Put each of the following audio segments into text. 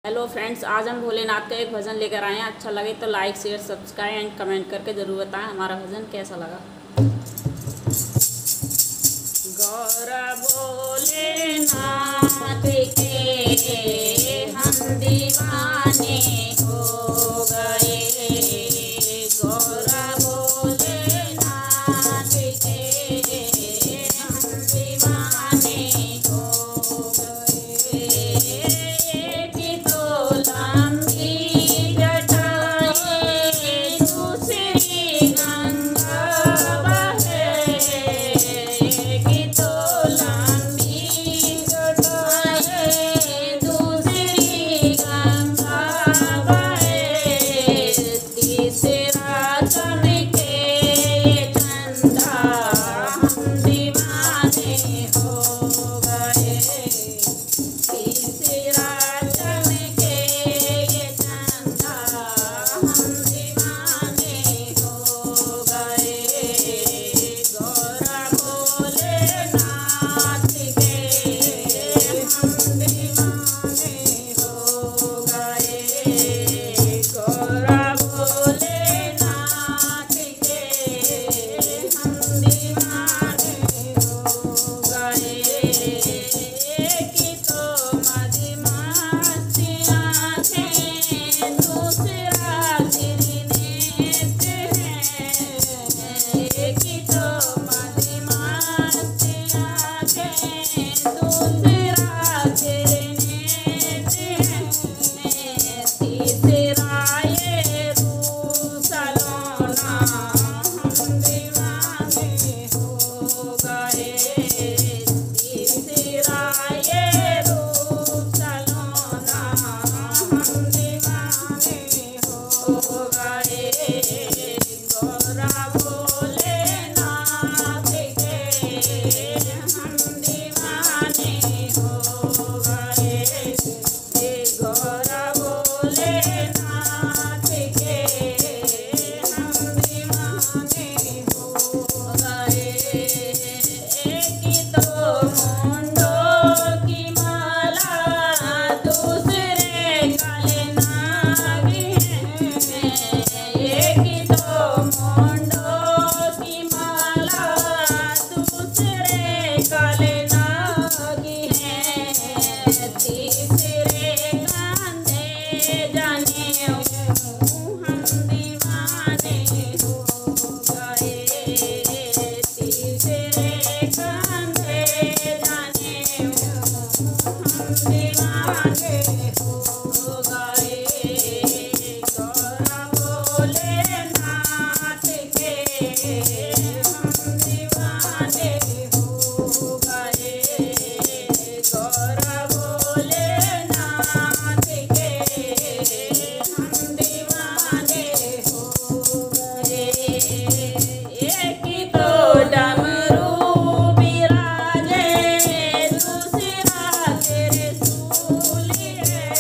Hello friends, आज हम भोलेनाथ का एक भजन लेकर आए हैं। अच्छा लगे तो like share subscribe and comment करके ज़रूर बताएं हमारा भजन कैसा लगा। गौर भोलेनाथ के हम दीवाने हो गए। गौर भोलेनाथ के हम दीवाने हो गए। एक तो लंबी जटाएं दूसरी गंगा बहे। एक तो लंबी जटाएं दूसरी गंगा बहे। तीसरा चमके चंदा हम दीवाने हो गए। तीसरा चमके चंदा हम दीवाने हो गए। गौर भोलेनाथ के हम दीवाने हो गए। गौर भोलेनाथ के हम दीवाने हो गए। एक तो मधुमस्ती आँखें दूसरा त्रिनेत्र है। एक तो मधुमस्ती आँखें दूसरा त्रिनेत्र है। तीसरा ये रूप सलोना हम दीवाने हो गए। तीसरा ये रूप सलोना हम दीवाने हो गए। गौर भोलेनाथ के हम दीवाने हो गए। गौर भोलेनाथ के हम दीवाने हो गए। एक तो मुंडों की माला दूसरे काले नाग हैं। एक तो मुंडों की माला दूसरे काले नाग हैं। तीसरे कांधे जनेऊ हम दीवाने हो गए। तीसरे कांधे जनेऊ हम दीवाने हो गए। गौर भोलेनाथ के हम दीवाने हो गए। गौर भोलेनाथ के हम दीवाने हो गए। एक तो डमरू बिराजे दूसरा त्रिशूल है।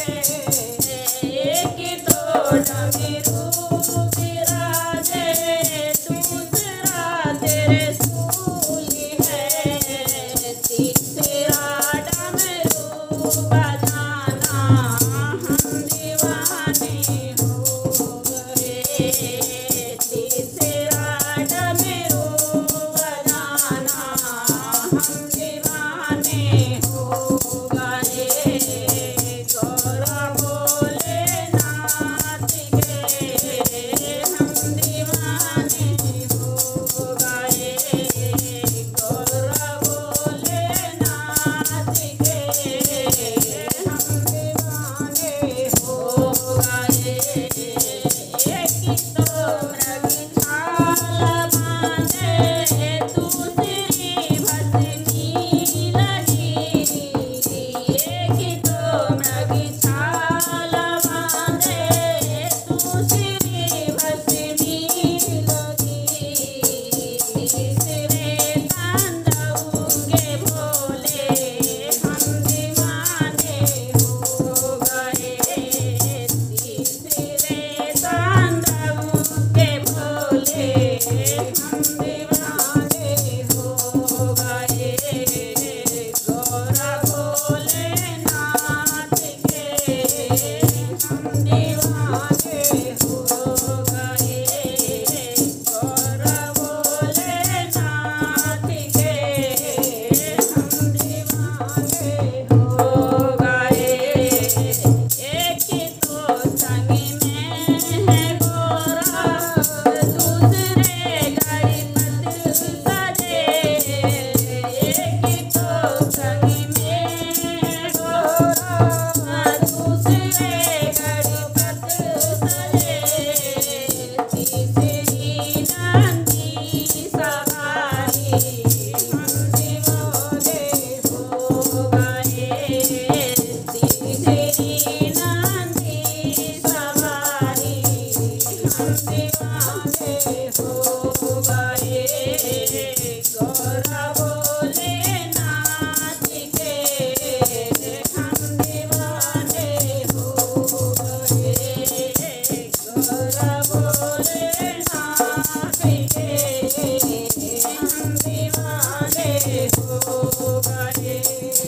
हो गए।